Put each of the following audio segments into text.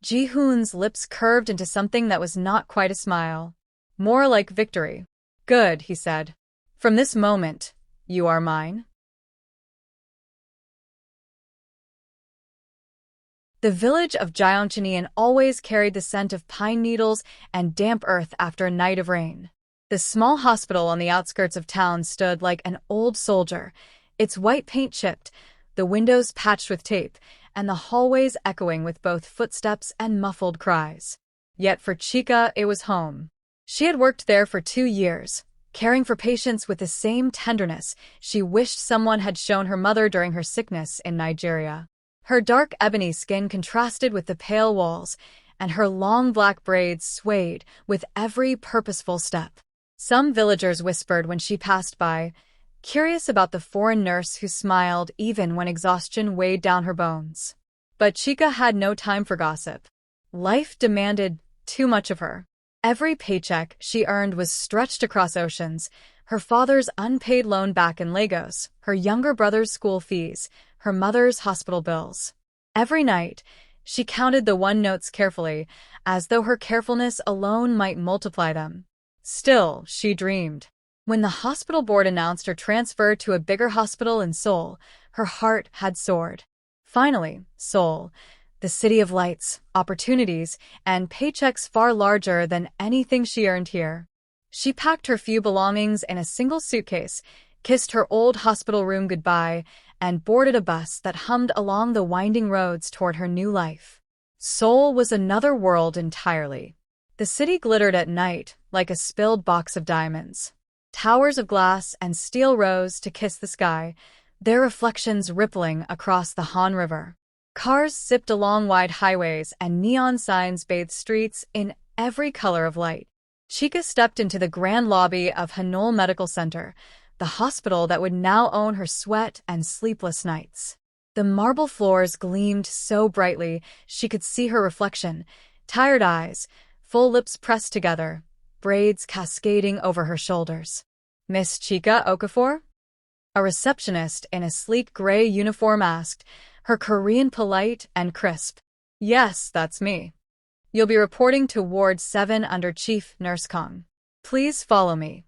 Ji-hoon's lips curved into something that was not quite a smile. More like victory. Good, he said. From this moment, you are mine. The village of Gyeongchanian always carried the scent of pine needles and damp earth after a night of rain. The small hospital on the outskirts of town stood like an old soldier, its white paint chipped, the windows patched with tape, and the hallways echoing with both footsteps and muffled cries. Yet for Chica, it was home. She had worked there for 2 years, caring for patients with the same tenderness she wished someone had shown her mother during her sickness in Nigeria. Her dark ebony skin contrasted with the pale walls, and her long black braids swayed with every purposeful step. Some villagers whispered when she passed by, curious about the foreign nurse who smiled even when exhaustion weighed down her bones. But Chica had no time for gossip. Life demanded too much of her. Every paycheck she earned was stretched across oceans, her father's unpaid loan back in Lagos, her younger brother's school fees, her mother's hospital bills. Every night, she counted the 1 notes carefully, as though her carefulness alone might multiply them. Still, she dreamed. When the hospital board announced her transfer to a bigger hospital in Seoul, her heart had soared. Finally, Seoul, the city of lights, opportunities, and paychecks far larger than anything she earned here. She packed her few belongings in a single suitcase, kissed her old hospital room goodbye, and boarded a bus that hummed along the winding roads toward her new life. Seoul was another world entirely. The city glittered at night like a spilled box of diamonds. Towers of glass and steel rose to kiss the sky, their reflections rippling across the Han River. Cars zipped along wide highways and neon signs bathed streets in every color of light. Chica stepped into the grand lobby of Hune Medical Center, the hospital that would now own her sweat and sleepless nights. The marble floors gleamed so brightly she could see her reflection, tired eyes, full lips pressed together, braids cascading over her shoulders. Miss Chica Okafor? A receptionist in a sleek gray uniform asked, her Korean polite and crisp. Yes, that's me. You'll be reporting to Ward 7 under Chief Nurse Kong. Please follow me.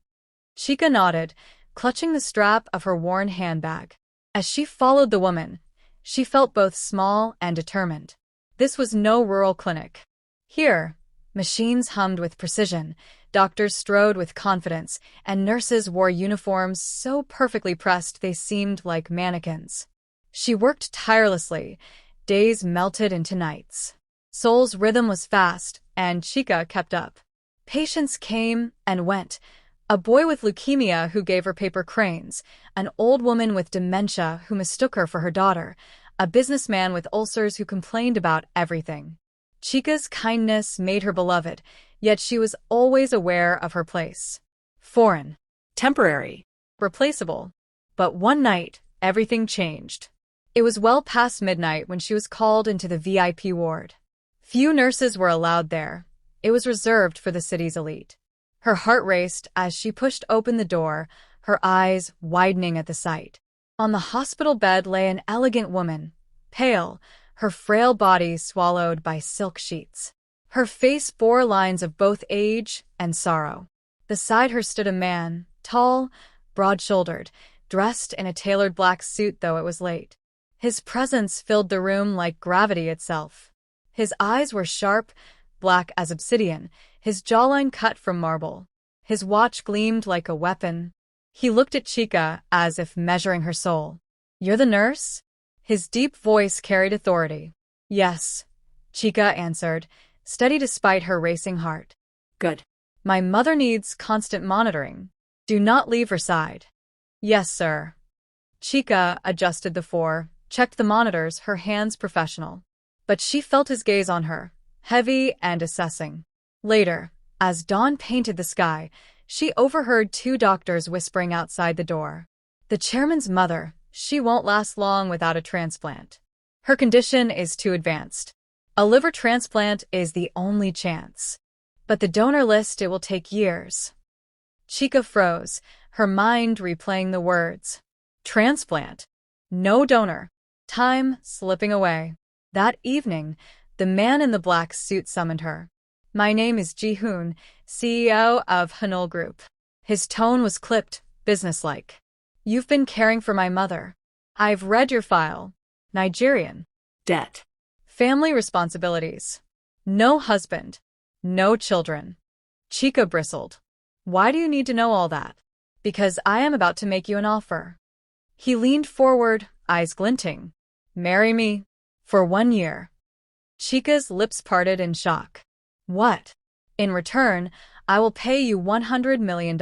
Chica nodded, clutching the strap of her worn handbag. As she followed the woman, she felt both small and determined. This was no rural clinic. Here, machines hummed with precision, doctors strode with confidence, and nurses wore uniforms so perfectly pressed they seemed like mannequins. She worked tirelessly, days melted into nights. Seoul's rhythm was fast, and Chica kept up. Patients came and went. A boy with leukemia who gave her paper cranes, an old woman with dementia who mistook her for her daughter, a businessman with ulcers who complained about everything. Chica's kindness made her beloved, yet she was always aware of her place. Foreign. Temporary. Replaceable. But one night, everything changed. It was well past midnight when she was called into the VIP ward. Few nurses were allowed there. It was reserved for the city's elite. Her heart raced as she pushed open the door, her eyes widening at the sight. On the hospital bed lay an elegant woman, pale, her frail body swallowed by silk sheets. Her face bore lines of both age and sorrow. Beside her stood a man, tall, broad-shouldered, dressed in a tailored black suit though it was late. His presence filled the room like gravity itself. His eyes were sharp, black as obsidian, his jawline cut from marble. His watch gleamed like a weapon. He looked at Chica as if measuring her soul. "You're the nurse?" His deep voice carried authority. "Yes," Chica answered, steady despite her racing heart. "Good. My mother needs constant monitoring. Do not leave her side." "Yes, sir." Chica adjusted the 4, checked the monitors, her hands professional. But she felt his gaze on her, heavy and assessing. Later, as dawn painted the sky, she overheard 2 doctors whispering outside the door. "The chairman's mother, she won't last long without a transplant. Her condition is too advanced. A liver transplant is the only chance. But the donor list, it will take years." Chica froze, her mind replaying the words. Transplant. No donor. Time slipping away. That evening, The man in the black suit summoned her. "My name is Hune, CEO of Hune Group." His tone was clipped, businesslike. "You've been caring for my mother. I've read your file. Nigerian. Debt. Family responsibilities. No husband. No children." Chica bristled. "Why do you need to know all that?" "Because I am about to make you an offer." He leaned forward, eyes glinting. "Marry me. For 1 year." Chica's lips parted in shock. "What?" "In return, I will pay you $100 million.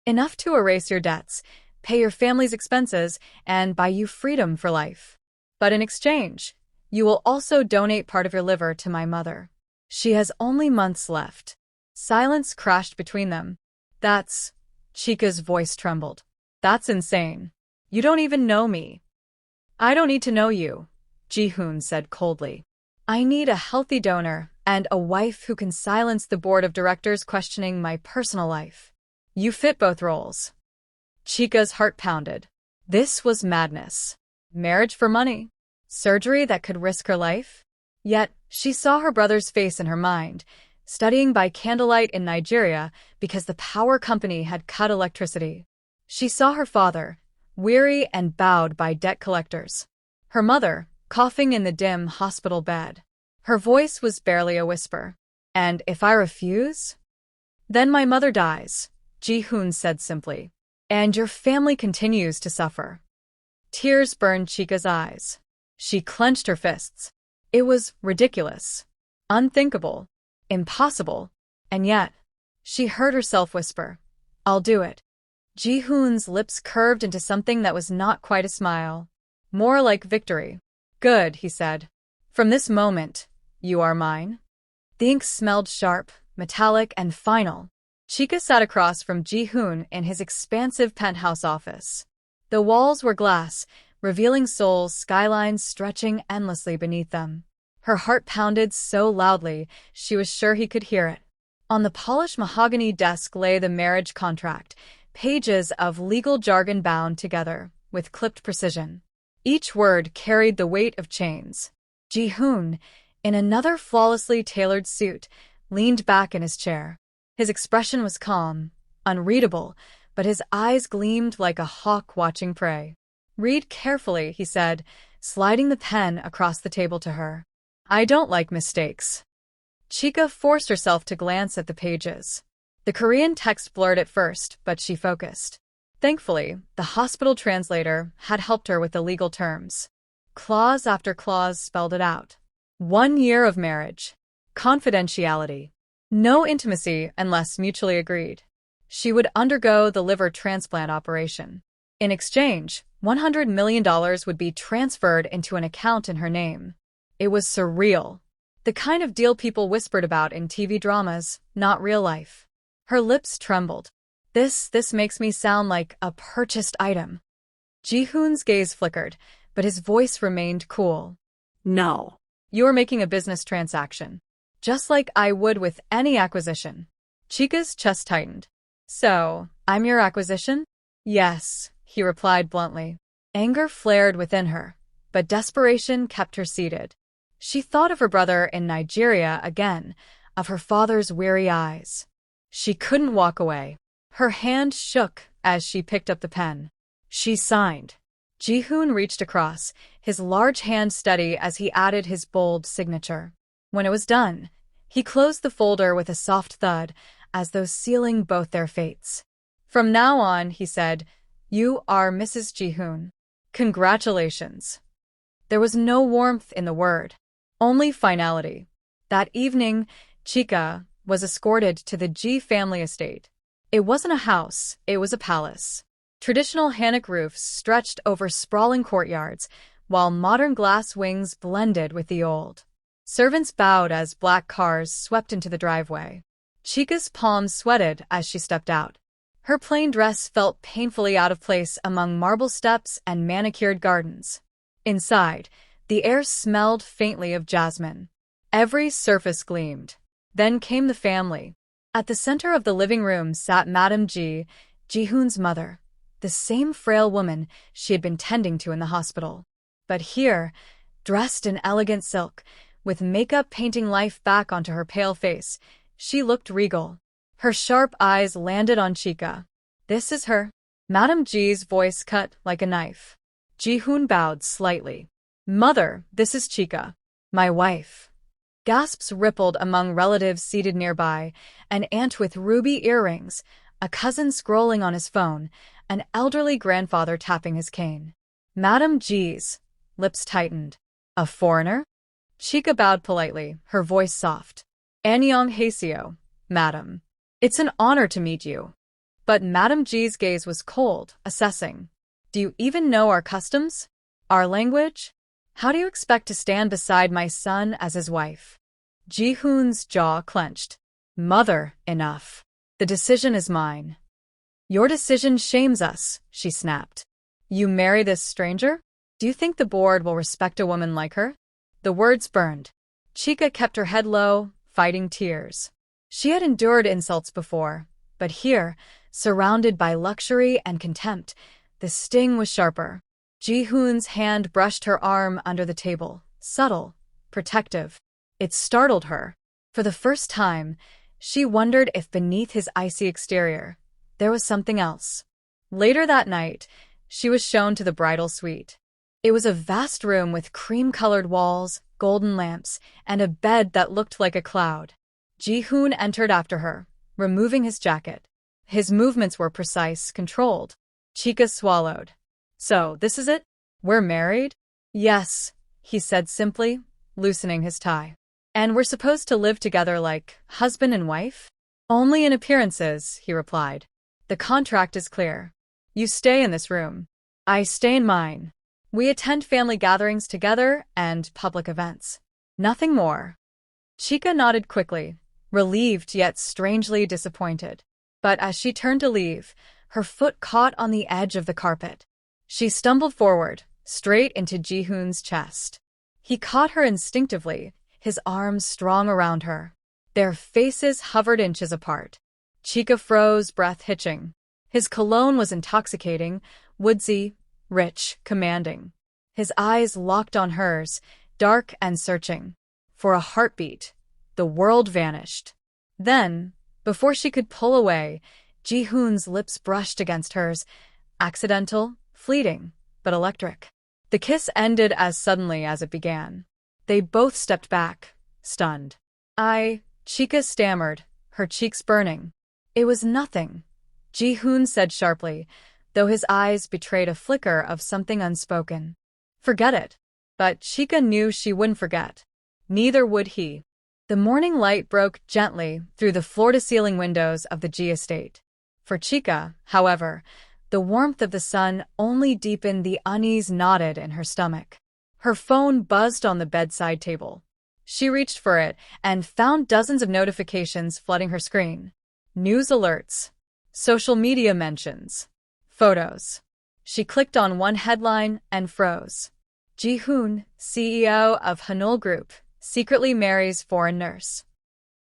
Enough to erase your debts, pay your family's expenses, and buy you freedom for life. But in exchange, you will also donate part of your liver to my mother. She has only months left." Silence crashed between them. "That's..." Chica's voice trembled. "That's insane. You don't even know me." "I don't need to know you," Ji-hoon said coldly. "I need a healthy donor and a wife who can silence the board of directors questioning my personal life. You fit both roles." Chica's heart pounded. This was madness. Marriage for money? Surgery that could risk her life? Yet, she saw her brother's face in her mind, studying by candlelight in Nigeria because the power company had cut electricity. She saw her father, weary and bowed by debt collectors. Her mother, coughing in the dim hospital bed. Her voice was barely a whisper. "And if I refuse?" "Then my mother dies," Ji-hoon said simply. "And your family continues to suffer." Tears burned Chica's eyes. She clenched her fists. It was ridiculous, unthinkable, impossible, and yet, she heard herself whisper, "I'll do it." Ji-hoon's lips curved into something that was not quite a smile. More like victory. "Good," he said. "From this moment, you are mine." The ink smelled sharp, metallic, and final. Chica sat across from Ji-hoon in his expansive penthouse office. The walls were glass, revealing Seoul's skylines stretching endlessly beneath them. Her heart pounded so loudly she was sure he could hear it. On the polished mahogany desk lay the marriage contract, pages of legal jargon bound together with clipped precision. Each word carried the weight of chains. Ji-hoon, in another flawlessly tailored suit, leaned back in his chair. His expression was calm, unreadable, but his eyes gleamed like a hawk watching prey. "Read carefully," he said, sliding the pen across the table to her. "I don't like mistakes." Chica forced herself to glance at the pages. The Korean text blurred at first, but she focused. Thankfully, the hospital translator had helped her with the legal terms. Clause after clause spelled it out. 1 year of marriage. Confidentiality. No intimacy unless mutually agreed. She would undergo the liver transplant operation. In exchange, $100 million would be transferred into an account in her name. It was surreal. The kind of deal people whispered about in TV dramas, not real life. Her lips trembled. This makes me sound like a purchased item." Ji-hoon's gaze flickered, but his voice remained cool. "No. "You're making a business transaction. Just like I would with any acquisition." Chica's chest tightened. "So, I'm your acquisition?" "Yes," he replied bluntly. Anger flared within her, but desperation kept her seated. She thought of her brother in Nigeria again, of her father's weary eyes. She couldn't walk away. Her hand shook as she picked up the pen. She signed. Ji-hoon reached across, his large hand steady as he added his bold signature. When it was done, he closed the folder with a soft thud, as though sealing both their fates. "From now on," he said, "you are Mrs. Ji-hoon. Congratulations." There was no warmth in the word, only finality. That evening, Chica was escorted to the Ji family estate. It wasn't a house, it was a palace. Traditional hanok roofs stretched over sprawling courtyards, while modern glass wings blended with the old. Servants bowed as black cars swept into the driveway. Chica's palms sweated as she stepped out. Her plain dress felt painfully out of place among marble steps and manicured gardens. Inside, the air smelled faintly of jasmine. Every surface gleamed. Then came the family. At the center of the living room sat Madame Ji, Ji-hoon's mother, the same frail woman she had been tending to in the hospital. But here, dressed in elegant silk, with makeup painting life back onto her pale face. She looked regal. Her sharp eyes landed on Chica. "This is her." Madame G's voice cut like a knife. Ji-hoon bowed slightly. "Mother, this is Chica. My wife." Gasps rippled among relatives seated nearby, an aunt with ruby earrings, a cousin scrolling on his phone, an elderly grandfather tapping his cane. Madame G's lips tightened. "A foreigner?" Chica bowed politely, her voice soft. "Annyeonghaseyo, madam. It's an honor to meet you." But Madame G's gaze was cold, assessing. "Do you even know our customs? Our language? How do you expect to stand beside my son as his wife?" Ji-hoon's jaw clenched. "Mother, enough. The decision is mine." "Your decision shames us," she snapped. "You marry this stranger? Do you think the board will respect a woman like her?" The words burned. Chica kept her head low, fighting tears. She had endured insults before, but here, surrounded by luxury and contempt, the sting was sharper. Ji-hoon's hand brushed her arm under the table, subtle, protective. It startled her. For the first time, she wondered if beneath his icy exterior, there was something else. Later that night, she was shown to the bridal suite. It was a vast room with cream-colored walls, golden lamps, and a bed that looked like a cloud. Ji-hoon entered after her, removing his jacket. His movements were precise, controlled. Chica swallowed. "So, this is it? We're married?" "Yes," he said simply, loosening his tie. "And we're supposed to live together like husband and wife?" "Only in appearances," he replied. "The contract is clear. You stay in this room. I stay in mine. We attend family gatherings together and public events. Nothing more." Chica nodded quickly, relieved yet strangely disappointed. But as she turned to leave, her foot caught on the edge of the carpet. She stumbled forward, straight into Ji-hoon's chest. He caught her instinctively, his arms strong around her. Their faces hovered inches apart. Chica froze, breath hitching. His cologne was intoxicating, woodsy, rich, commanding. His eyes locked on hers, dark and searching. For a heartbeat, the world vanished. Then, before she could pull away, Ji-hoon's lips brushed against hers, accidental, fleeting, but electric. The kiss ended as suddenly as it began. They both stepped back, stunned. Chica stammered, her cheeks burning. "It was nothing," Ji-hoon said sharply, though his eyes betrayed a flicker of something unspoken. "Forget it." But Chica knew she wouldn't forget. Neither would he. The morning light broke gently through the floor-to-ceiling windows of the G estate. For Chica, however, the warmth of the sun only deepened the unease knotted in her stomach. Her phone buzzed on the bedside table. She reached for it and found dozens of notifications flooding her screen. News alerts, social media mentions, photos. She clicked on one headline and froze. Ji-hoon, CEO of Hune Group, secretly marries foreign nurse.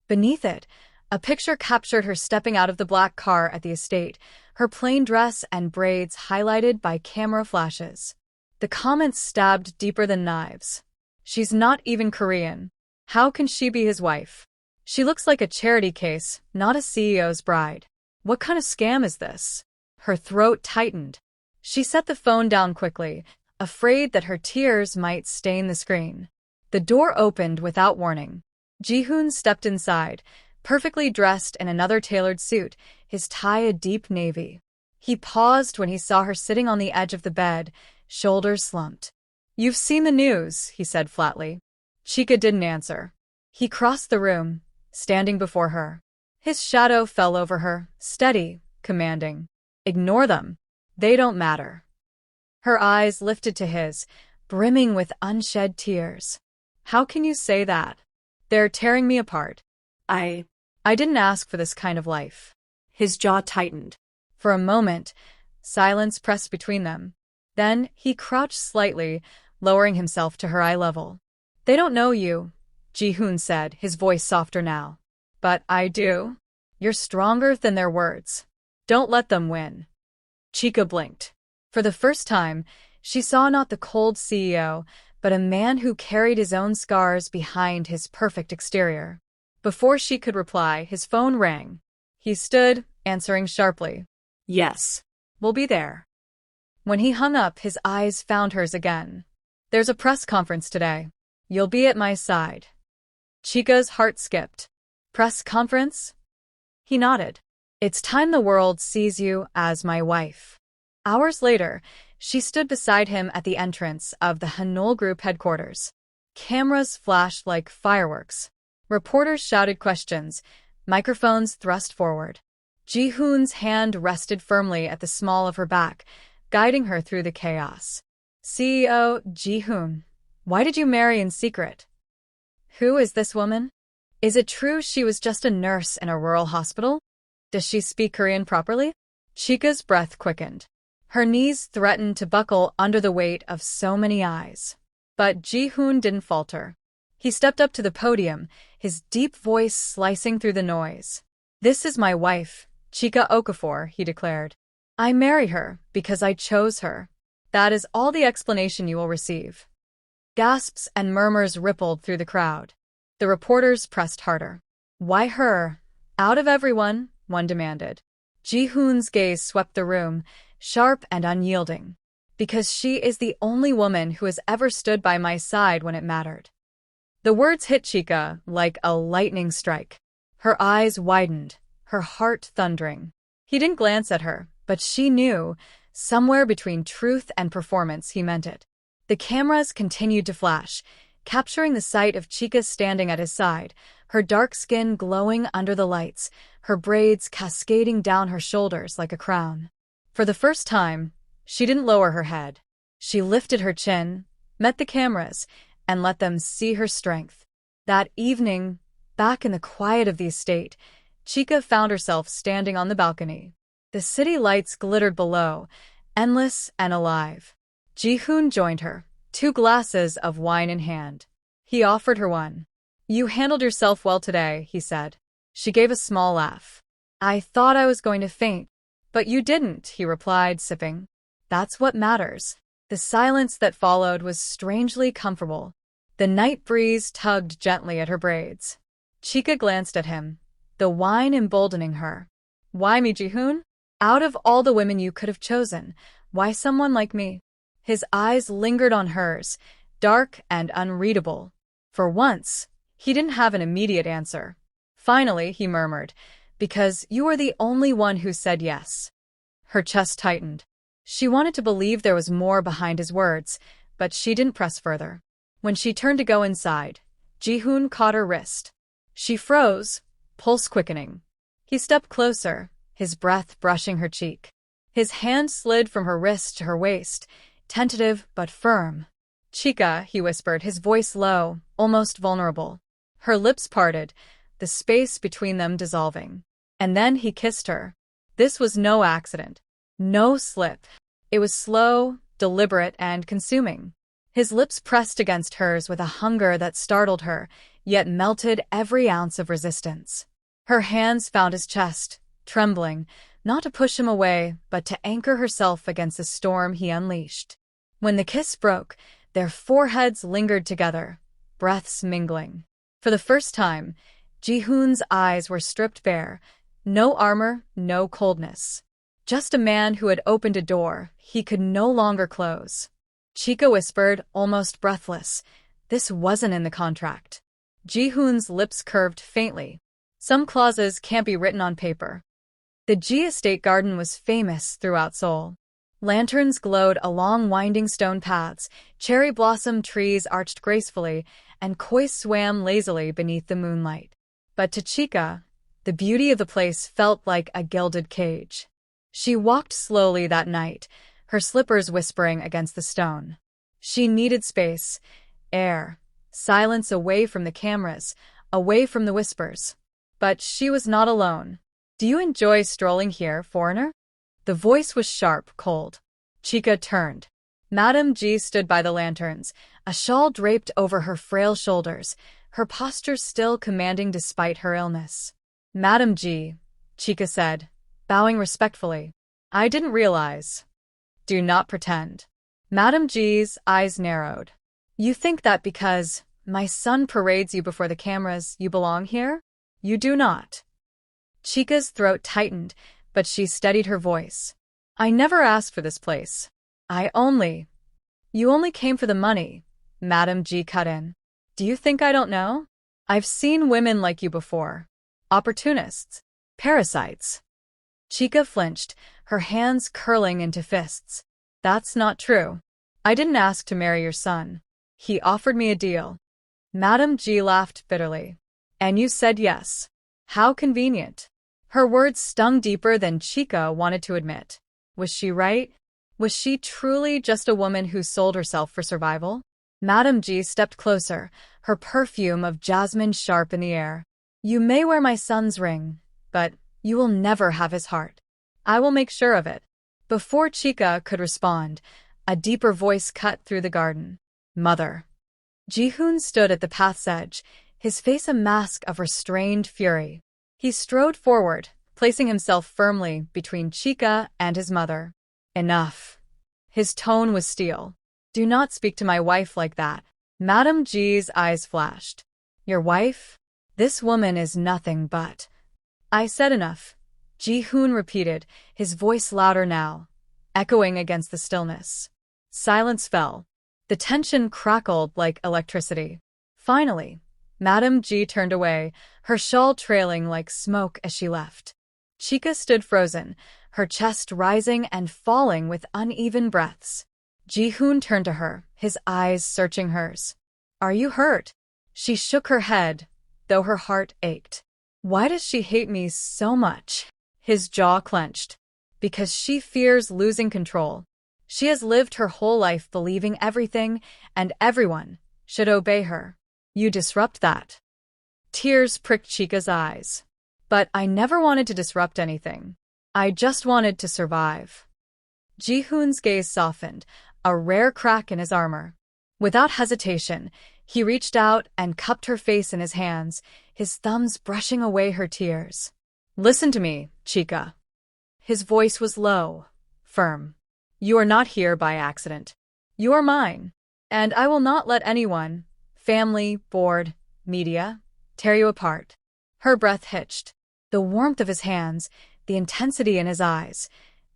Beneath it, a picture captured her stepping out of the black car at the estate, her plain dress and braids highlighted by camera flashes. The comments stabbed deeper than knives. "She's not even Korean. How can she be his wife? She looks like a charity case, not a CEO's bride. What kind of scam is this?" Her throat tightened. She set the phone down quickly, afraid that her tears might stain the screen. The door opened without warning. Ji-hoon stepped inside, perfectly dressed in another tailored suit, his tie a deep navy. He paused when he saw her sitting on the edge of the bed, shoulders slumped. "You've seen the news," he said flatly. Chica didn't answer. He crossed the room, standing before her. His shadow fell over her, steady, commanding. "Ignore them. They don't matter." Her eyes lifted to his, brimming with unshed tears. "How can you say that? They're tearing me apart. I didn't ask for this kind of life." His jaw tightened. For a moment, silence pressed between them. Then he crouched slightly, lowering himself to her eye level. "They don't know you," Ji-hoon said, his voice softer now. "But I do. You're stronger than their words. Don't let them win." Chica blinked. For the first time, she saw not the cold CEO, but a man who carried his own scars behind his perfect exterior. Before she could reply, his phone rang. He stood, answering sharply. Yes. We'll be there. When he hung up, his eyes found hers again. There's a press conference today. You'll be at my side. Chica's heart skipped. Press conference? He nodded. It's time the world sees you as my wife. Hours later, she stood beside him at the entrance of the Hune Group headquarters. Cameras flashed like fireworks. Reporters shouted questions, microphones thrust forward. Ji-hoon's hand rested firmly at the small of her back, guiding her through the chaos. CEO Ji-hoon, why did you marry in secret? Who is this woman? Is it true she was just a nurse in a rural hospital? Does she speak Korean properly? Chica's breath quickened. Her knees threatened to buckle under the weight of so many eyes. But Ji-hoon didn't falter. He stepped up to the podium, his deep voice slicing through the noise. This is my wife, Chica Okafor, he declared. I marry her because I chose her. That is all the explanation you will receive. Gasps and murmurs rippled through the crowd. The reporters pressed harder. Why her? Out of everyone, one demanded. Ji-hoon's gaze swept the room, sharp and unyielding. Because she is the only woman who has ever stood by my side when it mattered. The words hit Chica like a lightning strike. Her eyes widened, her heart thundering. He didn't glance at her, but she knew, somewhere between truth and performance, he meant it. The cameras continued to flash, capturing the sight of Chica standing at his side, her dark skin glowing under the lights, her braids cascading down her shoulders like a crown. For the first time, she didn't lower her head. She lifted her chin, met the cameras, and let them see her strength. That evening, back in the quiet of the estate, Chica found herself standing on the balcony. The city lights glittered below, endless and alive. Ji-hoon joined her, 2 glasses of wine in hand. He offered her one. You handled yourself well today, he said. She gave a small laugh. I thought I was going to faint. But you didn't, he replied, sipping. That's what matters. The silence that followed was strangely comfortable. The night breeze tugged gently at her braids. Chica glanced at him, the wine emboldening her. Why me, Ji-hoon? Out of all the women you could have chosen, why someone like me? His eyes lingered on hers, dark and unreadable. For once, he didn't have an immediate answer. Finally, he murmured, because you are the only one who said yes. Her chest tightened. She wanted to believe there was more behind his words, but she didn't press further. When she turned to go inside, Ji-hoon caught her wrist. She froze, pulse quickening. He stepped closer, his breath brushing her cheek. His hand slid from her wrist to her waist, tentative but firm. Chica, he whispered, his voice low, almost vulnerable. Her lips parted, the space between them dissolving. And then he kissed her. This was no accident. No slip. It was slow, deliberate, and consuming. His lips pressed against hers with a hunger that startled her, yet melted every ounce of resistance. Her hands found his chest, trembling, not to push him away, but to anchor herself against the storm he unleashed. When the kiss broke, their foreheads lingered together, breaths mingling. For the first time, Ji-hoon's eyes were stripped bare, no armor, no coldness. Just a man who had opened a door he could no longer close. Chica whispered, almost breathless, this wasn't in the contract. Ji-hoon's lips curved faintly. Some clauses can't be written on paper. The Ji estate garden was famous throughout Seoul. Lanterns glowed along winding stone paths, cherry blossom trees arched gracefully, and koi swam lazily beneath the moonlight. But to Chica, the beauty of the place felt like a gilded cage. She walked slowly that night, her slippers whispering against the stone. She needed space, air, silence away from the cameras, away from the whispers. But she was not alone. Do you enjoy strolling here, foreigner? The voice was sharp, cold. Chica turned. Madame Ji stood by the lanterns, a shawl draped over her frail shoulders, her posture still commanding despite her illness. Madame Ji, Chica said, bowing respectfully. I didn't realize. Do not pretend. Madame Ji's eyes narrowed. You think that because my son parades you before the cameras, you belong here? You do not. Chica's throat tightened, but she steadied her voice. I never asked for this place. You only came for the money, Madam G cut in. Do you think I don't know? I've seen women like you before. Opportunists. Parasites. Chica flinched, her hands curling into fists. That's not true. I didn't ask to marry your son. He offered me a deal. Madam G laughed bitterly. And you said yes. How convenient. Her words stung deeper than Chica wanted to admit. Was she right? Was she truly just a woman who sold herself for survival? Madam G stepped closer, her perfume of jasmine sharp in the air. You may wear my son's ring, but you will never have his heart. I will make sure of it. Before Chica could respond, a deeper voice cut through the garden. Mother. Hune stood at the path's edge, his face a mask of restrained fury. He strode forward, placing himself firmly between Chica and his mother. Enough. His tone was steel. Do not speak to my wife like that. Madam G's eyes flashed. Your wife? This woman is nothing but. I said enough. Hune repeated, his voice louder now, echoing against the stillness. Silence fell. The tension crackled like electricity. Finally, Madam G turned away, her shawl trailing like smoke as she left. Chica stood frozen, her chest rising and falling with uneven breaths. Hune turned to her, his eyes searching hers. Are you hurt? She shook her head, though her heart ached. Why does she hate me so much? His jaw clenched. Because she fears losing control. She has lived her whole life believing everything and everyone should obey her. You disrupt that. Tears pricked Chica's eyes. But I never wanted to disrupt anything. I just wanted to survive. Jihoon's gaze softened, a rare crack in his armor. Without hesitation, he reached out and cupped her face in his hands, his thumbs brushing away her tears. Listen to me, Chica. His voice was low, firm. You are not here by accident. You are mine, and I will not let anyone, family, board, media, tear you apart. Her breath hitched. The warmth of his hands, the intensity in his eyes,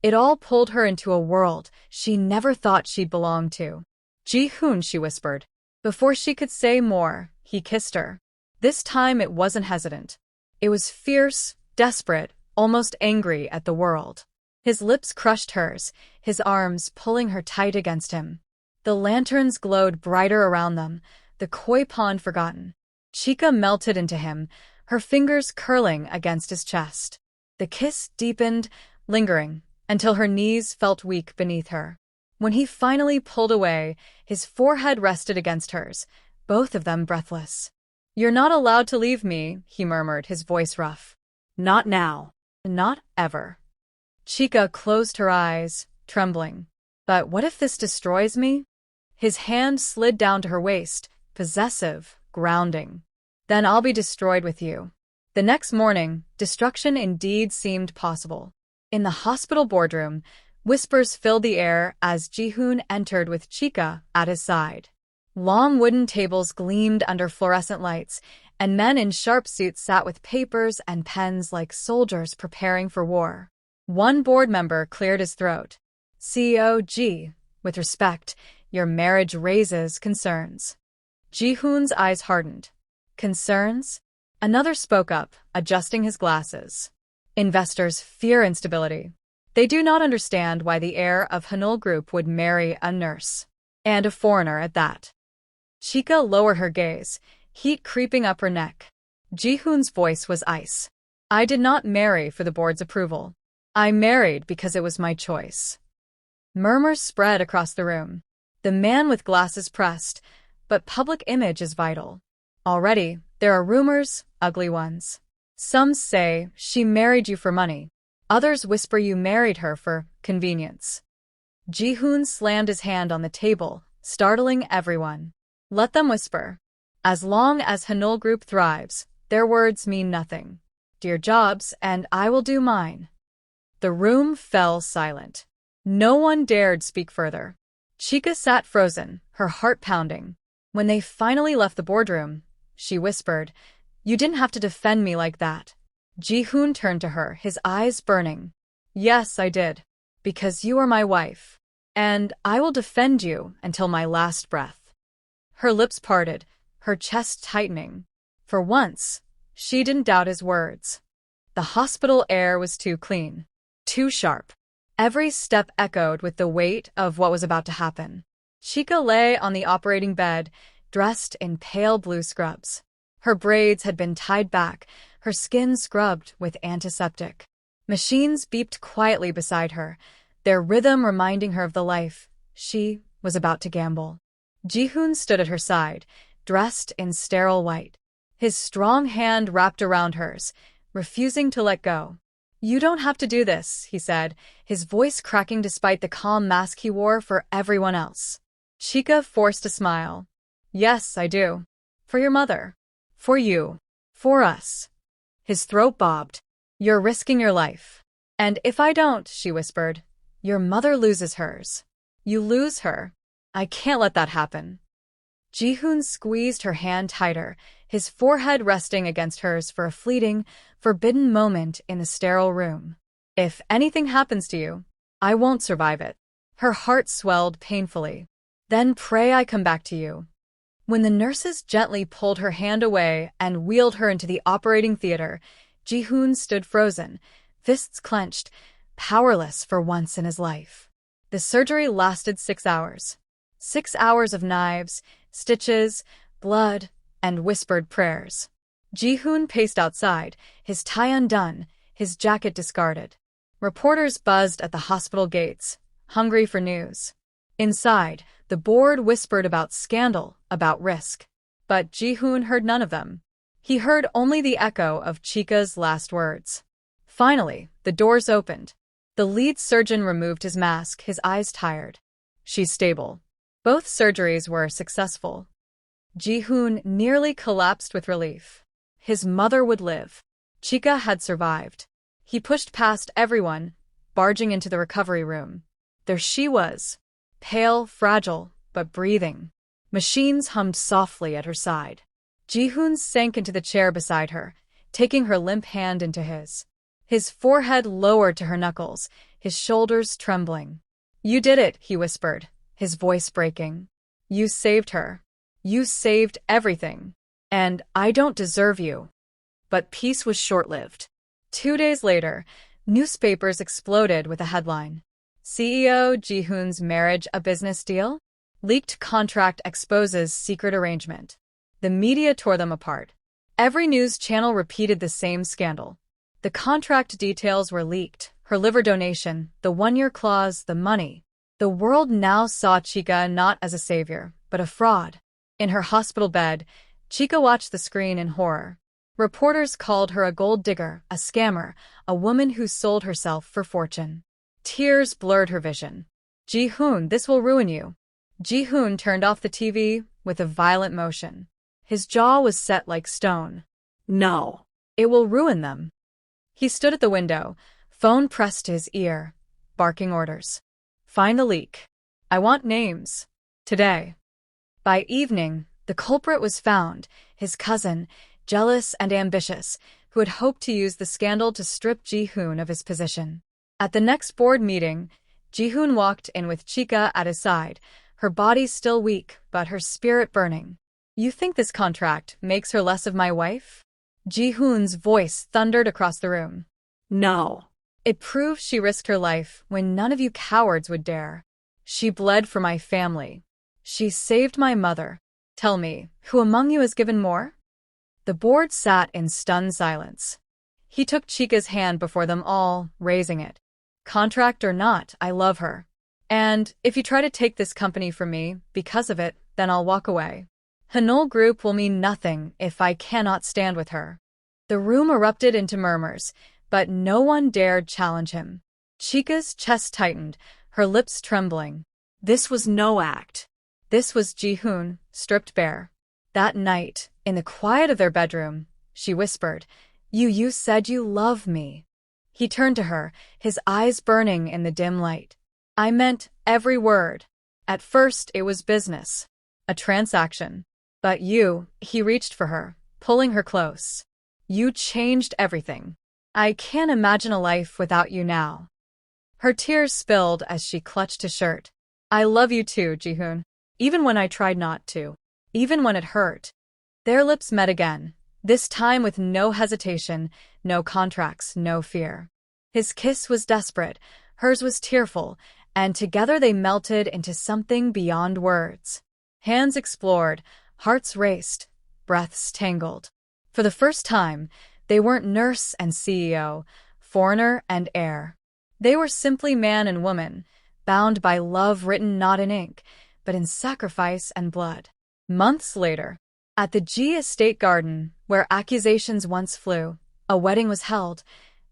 it all pulled her into a world she never thought she'd belong to. Ji-hoon, she whispered. Before she could say more, he kissed her. This time it wasn't hesitant. It was fierce, desperate, almost angry at the world. His lips crushed hers, his arms pulling her tight against him. The lanterns glowed brighter around them, the koi pond forgotten. Chica melted into him, her fingers curling against his chest. The kiss deepened, lingering, until her knees felt weak beneath her. When he finally pulled away, his forehead rested against hers, both of them breathless. You're not allowed to leave me, he murmured, his voice rough. Not now. Not ever. Chica closed her eyes, trembling. But what if this destroys me? His hand slid down to her waist, possessive, grounding. Then I'll be destroyed with you. The next morning, destruction indeed seemed possible. In the hospital boardroom, whispers filled the air as Ji-hoon entered with Chica at his side. Long wooden tables gleamed under fluorescent lights, and men in sharp suits sat with papers and pens like soldiers preparing for war. One board member cleared his throat. CEO Ji, with respect, your marriage raises concerns. Ji-hoon's eyes hardened. Concerns? Another spoke up, adjusting his glasses. Investors fear instability. They do not understand why the heir of Hune Group would marry a nurse. And a foreigner at that. Chica lowered her gaze, heat creeping up her neck. Ji-hoon's voice was ice. I did not marry for the board's approval. I married because it was my choice. Murmurs spread across the room. The man with glasses pressed, but public image is vital. Already, there are rumors, ugly ones. Some say she married you for money. Others whisper you married her for convenience. Ji-hoon slammed his hand on the table, startling everyone. Let them whisper. As long as Hune Group thrives, their words mean nothing. Do your jobs, and I will do mine. The room fell silent. No one dared speak further. Chica sat frozen, her heart pounding. When they finally left the boardroom, she whispered, "You didn't have to defend me like that." Ji-hoon turned to her, his eyes burning. "Yes, I did. Because you are my wife. And I will defend you until my last breath." Her lips parted, her chest tightening. For once, she didn't doubt his words. The hospital air was too clean, too sharp. Every step echoed with the weight of what was about to happen. Chica lay on the operating bed, dressed in pale blue scrubs. Her braids had been tied back, her skin scrubbed with antiseptic. Machines beeped quietly beside her, their rhythm reminding her of the life she was about to gamble. Ji-hoon stood at her side, dressed in sterile white. His strong hand wrapped around hers, refusing to let go. "You don't have to do this," he said, his voice cracking despite the calm mask he wore for everyone else. Chica forced a smile. "Yes, I do. For your mother. For you. For us." His throat bobbed. "You're risking your life. And if I don't," she whispered, "your mother loses hers. You lose her. I can't let that happen." Ji-hoon squeezed her hand tighter, his forehead resting against hers for a fleeting, forbidden moment in the sterile room. "If anything happens to you, I won't survive it." Her heart swelled painfully. "Then pray I come back to you." When the nurses gently pulled her hand away and wheeled her into the operating theater, Ji-hoon stood frozen, fists clenched, powerless for once in his life. The surgery lasted 6 hours. 6 hours of knives, stitches, blood, and whispered prayers. Ji-hoon paced outside, his tie undone, his jacket discarded. Reporters buzzed at the hospital gates, hungry for news. Inside, the board whispered about scandal, about risk. But Ji-hoon heard none of them. He heard only the echo of Chica's last words. Finally, the doors opened. The lead surgeon removed his mask, his eyes tired. "She's stable." Both surgeries were successful. Ji-hoon nearly collapsed with relief. His mother would live. Chica had survived. He pushed past everyone, barging into the recovery room. There she was, pale, fragile, but breathing. Machines hummed softly at her side. Ji-hoon sank into the chair beside her, taking her limp hand into his. His forehead lowered to her knuckles, his shoulders trembling. "You did it," he whispered, his voice breaking. "You saved her. You saved everything. And I don't deserve you." But peace was short-lived. 2 days later, newspapers exploded with a headline. CEO Ji-hoon's marriage a business deal? Leaked contract exposes secret arrangement. The media tore them apart. Every news channel repeated the same scandal. The contract details were leaked, her liver donation, the 1-year clause, the money. The world now saw Chica not as a savior, but a fraud. In her hospital bed, Chica watched the screen in horror. Reporters called her a gold digger, a scammer, a woman who sold herself for fortune. Tears blurred her vision. "Ji-hoon, this will ruin you." Ji-hoon turned off the TV with a violent motion. His jaw was set like stone. "No. It will ruin them." He stood at the window, phone pressed to his ear, barking orders. "Find the leak. I want names. Today." By evening, the culprit was found, his cousin, jealous and ambitious, who had hoped to use the scandal to strip Ji-hoon of his position. At the next board meeting, Ji-hoon walked in with Chica at his side, her body still weak, but her spirit burning. "You think this contract makes her less of my wife?" Ji-hoon's voice thundered across the room. "No. It proves she risked her life when none of you cowards would dare. She bled for my family. She saved my mother. Tell me, who among you has given more?" The board sat in stunned silence. He took Chica's hand before them all, raising it. "Contract or not, I love her. And if you try to take this company from me because of it, then I'll walk away. Hune Group will mean nothing if I cannot stand with her." The room erupted into murmurs, but no one dared challenge him. Chica's chest tightened, her lips trembling. This was no act. This was Ji-hoon, stripped bare. That night, in the quiet of their bedroom, she whispered, You said you love me." He turned to her, his eyes burning in the dim light. "I meant every word. At first it was business. A transaction. But you, he reached for her, pulling her close. You changed everything. I can't imagine a life without you now. Her tears spilled as she clutched his shirt. I love you too, Ji-hoon. Even when I tried not to. Even when it hurt. Their lips met again, this time with no hesitation, no contracts, no fear. His kiss was desperate, hers was tearful, and together they melted into something beyond words. Hands explored, hearts raced, breaths tangled. For the first time, they weren't nurse and CEO, foreigner and heir. They were simply man and woman, bound by love written not in ink, but in sacrifice and blood. Months later, at the G Estate Garden, where accusations once flew, a wedding was held,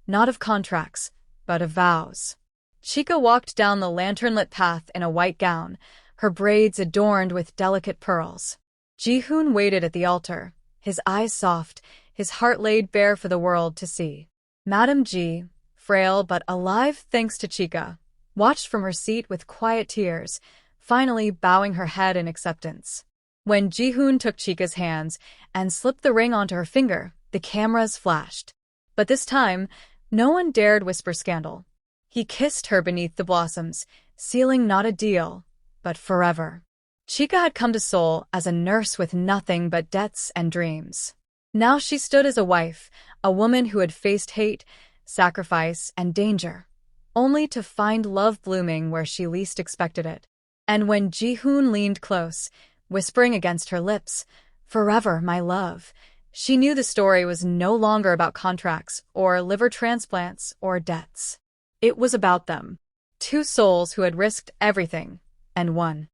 not of contracts, but of vows. Chica walked down the lantern-lit path in a white gown, her braids adorned with delicate pearls. Ji-hoon waited at the altar, his eyes soft, his heart laid bare for the world to see. Madame G, frail but alive thanks to Chica, watched from her seat with quiet tears, finally bowing her head in acceptance. When Ji-hoon took Chica's hands and slipped the ring onto her finger, the cameras flashed. But this time, no one dared whisper scandal. He kissed her beneath the blossoms, sealing not a deal, but forever. Chica had come to Seoul as a nurse with nothing but debts and dreams. Now she stood as a wife, a woman who had faced hate, sacrifice, and danger, only to find love blooming where she least expected it. And when Ji-hoon leaned close, whispering against her lips, "Forever, my love," she knew the story was no longer about contracts or liver transplants or debts. It was about them. Two souls who had risked everything and won.